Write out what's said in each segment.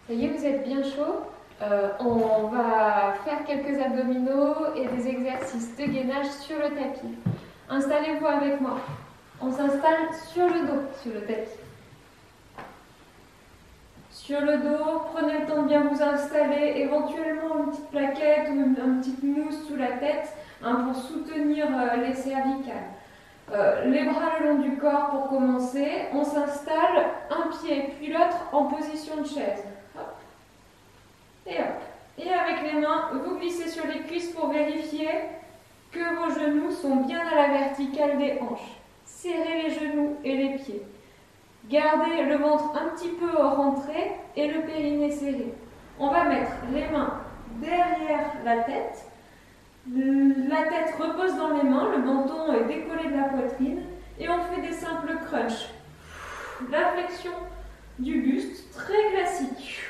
Ça y est, vous êtes bien chaud. On va faire quelques abdominaux et des exercices de gainage sur le tapis. Installez-vous avec moi. On s'installe sur le dos, sur le tapis. Sur le dos, prenez le temps de bien vous installer, éventuellement une petite plaquette ou une petite mousse sous la tête pour soutenir les cervicales. Les bras le long du corps pour commencer. On s'installe, un pied puis l'autre en position de chaise. Hop. Et hop. Et avec les mains, vous glissez sur les cuisses pour vérifier que vos genoux sont bien à la verticale des hanches. Serrez les genoux et les pieds. Gardez le ventre un petit peu rentré et le périnée serré. On va mettre les mains derrière la tête. La tête repose dans les mains, le menton est décollé de la poitrine et on fait des simples crunchs. La flexion du buste, très classique.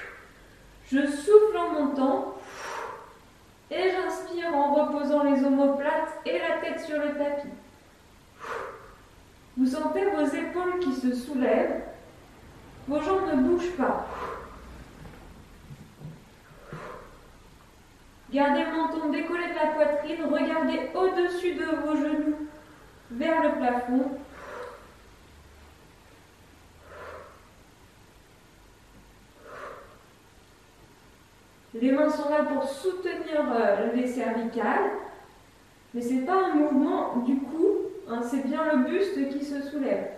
Je souffle en montant et j'inspire en reposant les omoplates et la tête sur le tapis. Vous sentez vos épaules qui se soulèvent, vos jambes ne bougent pas. Gardez le menton décollé de la poitrine, regardez au-dessus de vos genoux vers le plafond. Les mains sont là pour soutenir les cervicales, mais ce n'est pas un mouvement du cou, c'est bien le buste qui se soulève.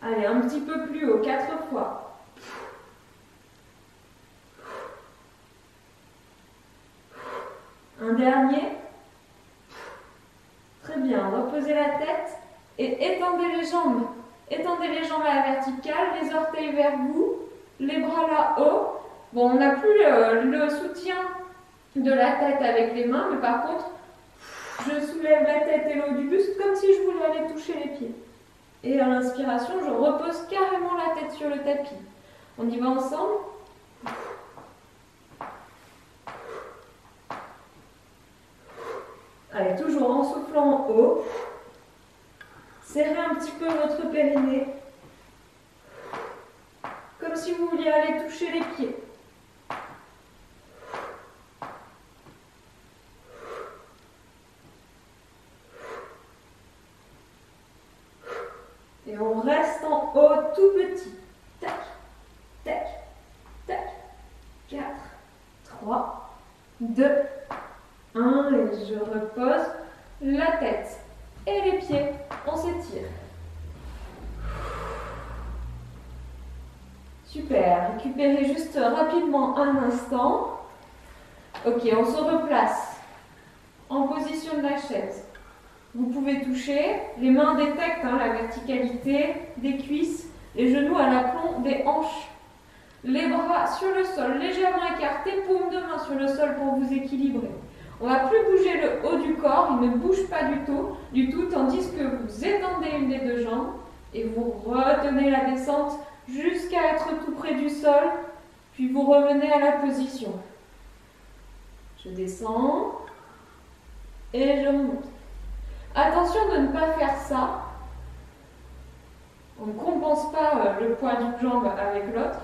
Allez, un petit peu plus haut, 4 fois. Un dernier. Très bien, reposez la tête et étendez les jambes. Étendez les jambes à la verticale, les orteils vers vous, les bras là-haut. Bon, on n'a plus le soutien de la tête avec les mains, mais par contre, je soulève la tête et le haut du buste comme si je voulais aller toucher les pieds. Et à l'inspiration, je repose carrément la tête sur le tapis. On y va ensemble. Allez, toujours en soufflant en haut. Serrez un petit peu votre périnée. Comme si vous vouliez aller toucher les pieds. Et on reste en haut tout petit. Tac, tac, tac. 4, 3, 2, 1. Et je repose la tête et les pieds. On s'étire. Super. Récupérez juste rapidement un instant. Ok, on se replace en position de la chaise. Vous pouvez toucher, les mains détectent la verticalité des cuisses, les genoux à l'aplomb des hanches. Les bras sur le sol, légèrement écartés, paume de main sur le sol pour vous équilibrer. On ne va plus bouger le haut du corps, il ne bouge pas du tout, tandis que vous étendez une des deux jambes et vous retenez la descente jusqu'à être tout près du sol, puis vous revenez à la position. Je descends et je monte. Attention de ne pas faire ça. On ne compense pas le poids d'une jambe avec l'autre.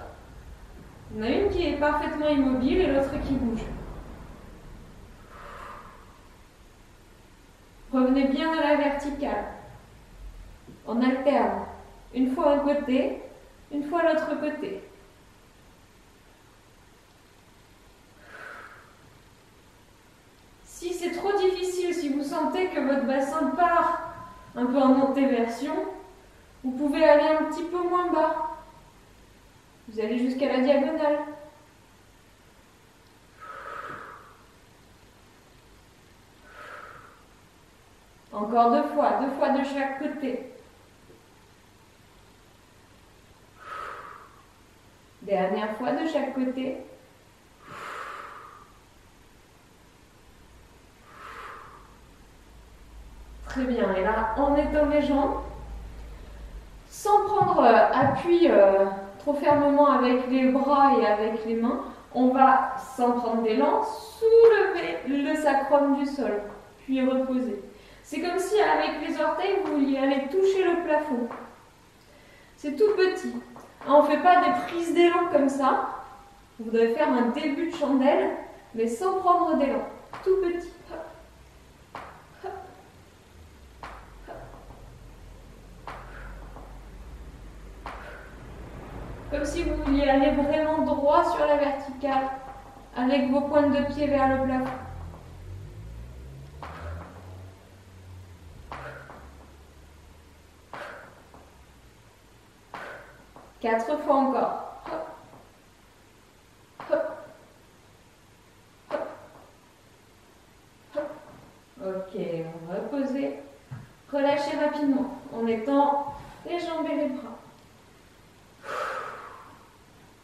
On a une qui est parfaitement immobile et l'autre qui bouge. Revenez bien à la verticale. On alterne. Une fois un côté, une fois l'autre côté. Si c'est trop difficile, si vous sentez que votre bassin part un peu en antéversion, vous pouvez aller un petit peu moins bas. Vous allez jusqu'à la diagonale. Encore 2 fois de chaque côté. Dernière fois de chaque côté. Très bien, et là, on étend les jambes, sans prendre appui trop fermement avec les bras et avec les mains. On va, sans prendre d'élan, soulever le sacrum du sol, puis reposer. C'est comme si avec les orteils, vous vouliez aller toucher le plafond. C'est tout petit. On ne fait pas des prises d'élan comme ça. Vous devez faire un début de chandelle, mais sans prendre d'élan. Tout petit. Hop. Hop. Hop. Comme si vous vouliez aller vraiment droit sur la verticale, avec vos pointes de pied vers le plafond. 4 fois encore. Hop. Hop. Hop. Hop. Ok, on va poser. Relâchez rapidement en étend les jambes et les bras.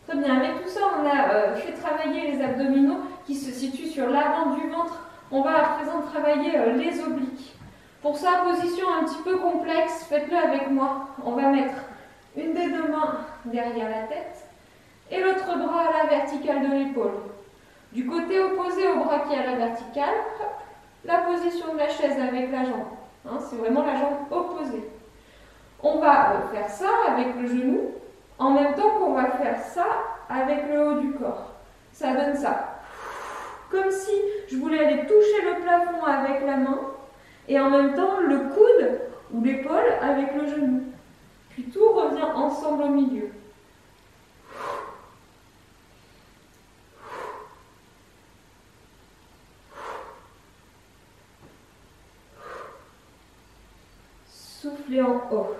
Très bien, avec tout ça, on a fait travailler les abdominaux qui se situent sur l'avant du ventre. On va à présent travailler les obliques. Pour ça, position un petit peu complexe, faites-le avec moi. On va mettre une des deux mains derrière la tête et l'autre bras à la verticale de l'épaule. Du côté opposé au bras qui est à la verticale, hop, la position de la chaise avec la jambe. Hein, c'est vraiment la jambe opposée. On va faire ça avec le genou, en même temps qu'on va faire ça avec le haut du corps. Ça donne ça. Comme si je voulais aller toucher le plafond avec la main et en même temps le coude ou l'épaule avec le genou. Puis tout revient ensemble au milieu. Soufflez en haut.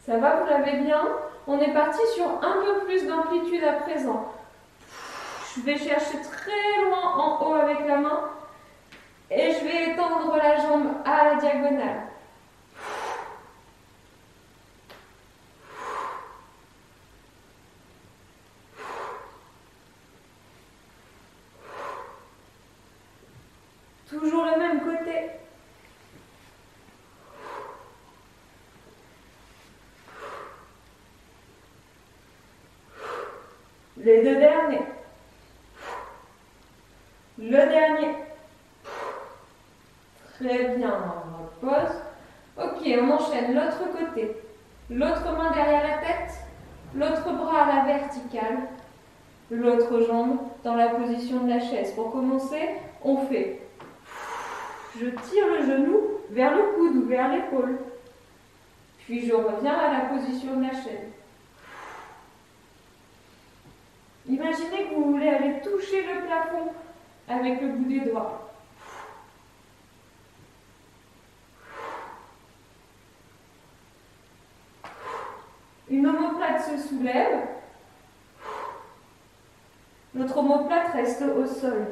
Ça va, vous l'avez bien? On est parti sur un peu plus d'amplitude à présent. Je vais chercher très loin en haut avec la main et je vais étendre la jambe à la diagonale. Toujours le même côté. Les deux derniers. Le dernier. Très bien, on repose. Ok, on enchaîne l'autre côté. L'autre main derrière la tête, l'autre bras à la verticale, l'autre jambe dans la position de la chaise. Pour commencer, on fait. Je tire le genou vers le coude ou vers l'épaule. Puis je reviens à la position de la chaise. Imaginez que vous voulez aller toucher le plafond avec le bout des doigts. Une omoplate se soulève. Notre omoplate reste au sol.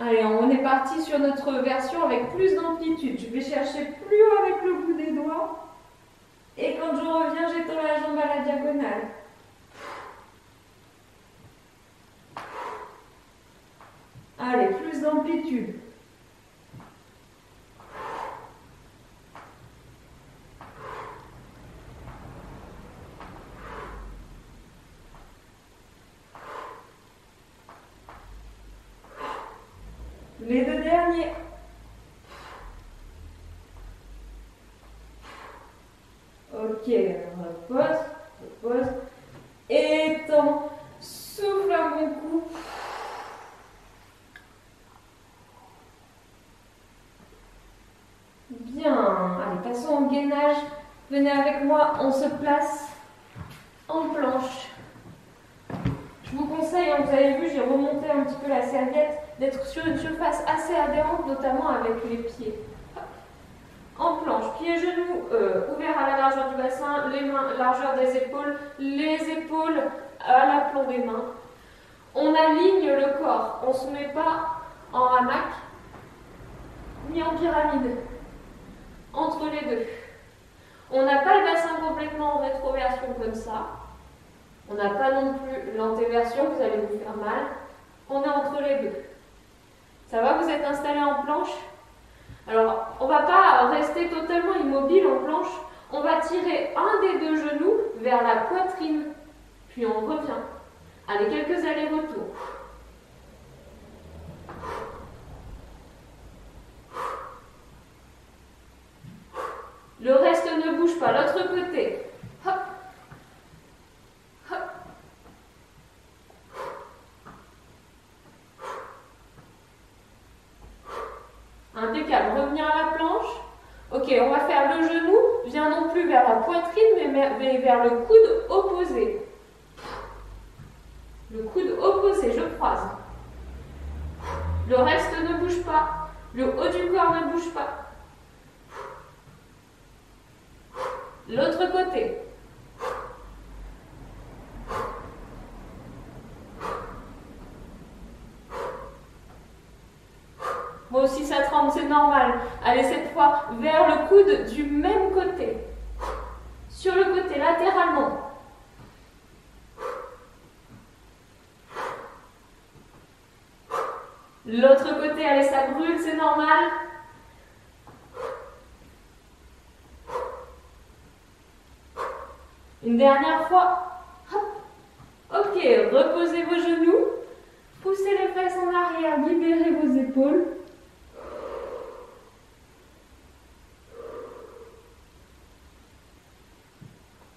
Allez, on est parti sur notre version avec plus d'amplitude. Je vais chercher plus haut avec le bout des doigts. Et quand je reviens, j'étends la jambe à la diagonale. Allez, plus d'amplitude. Les deux derniers. Ok, repose, repose. Étends. Souffle un bon coup. Bien. Allez, passons au gainage. Venez avec moi, on se place en planche. Je vous conseille, hein, vous avez vu, j'ai remonté un petit peu la serviette, d'être sur une surface assez adhérente, notamment avec les pieds. En planche, pieds, genoux ouverts à la largeur du bassin, les mains largeur des épaules, les épaules à l'aplomb des mains. On aligne le corps, on ne se met pas en hamac ni en pyramide, entre les deux. On n'a pas le bassin complètement rétro comme ça. On n'a pas non plus l'antéversion, vous allez vous faire mal. On est entre les deux. Ça va, vous êtes installé en planche? Alors, on ne va pas rester totalement immobile en planche. On va tirer un des deux genoux vers la poitrine. Puis on revient. Allez, quelques allers-retours. Le reste ne bouge pas. L'autre côté. Hop. Hop. Impeccable. Revenir à la planche. Ok, on va faire le genou. Viens non plus vers la poitrine, mais vers le coude opposé. Le coude opposé, je croise. Le reste ne bouge pas. Le haut du corps ne bouge pas. L'autre côté. Moi aussi ça tremble, c'est normal. Allez, cette fois vers le coude du même côté. Sur le côté, latéralement. L'autre côté, allez, ça brûle, c'est normal. Une dernière fois. Hop. Ok, reposez vos genoux. Poussez les fesses en arrière, libérez vos épaules.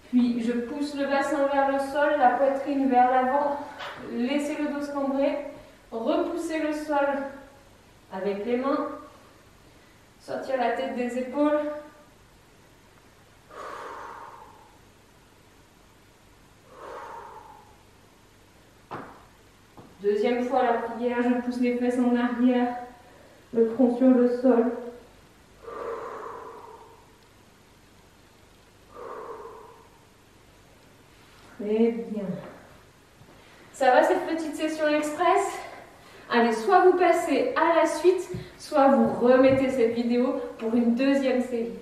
Puis je pousse le bassin vers le sol, la poitrine vers l'avant. Laissez le dos se cambrer. Repoussez le sol avec les mains. Sortir la tête des épaules. Deuxième fois la prière, je pousse les fesses en arrière, le front sur le sol. Très bien. Ça va cette petite session express? Allez, soit vous passez à la suite, soit vous remettez cette vidéo pour une deuxième série.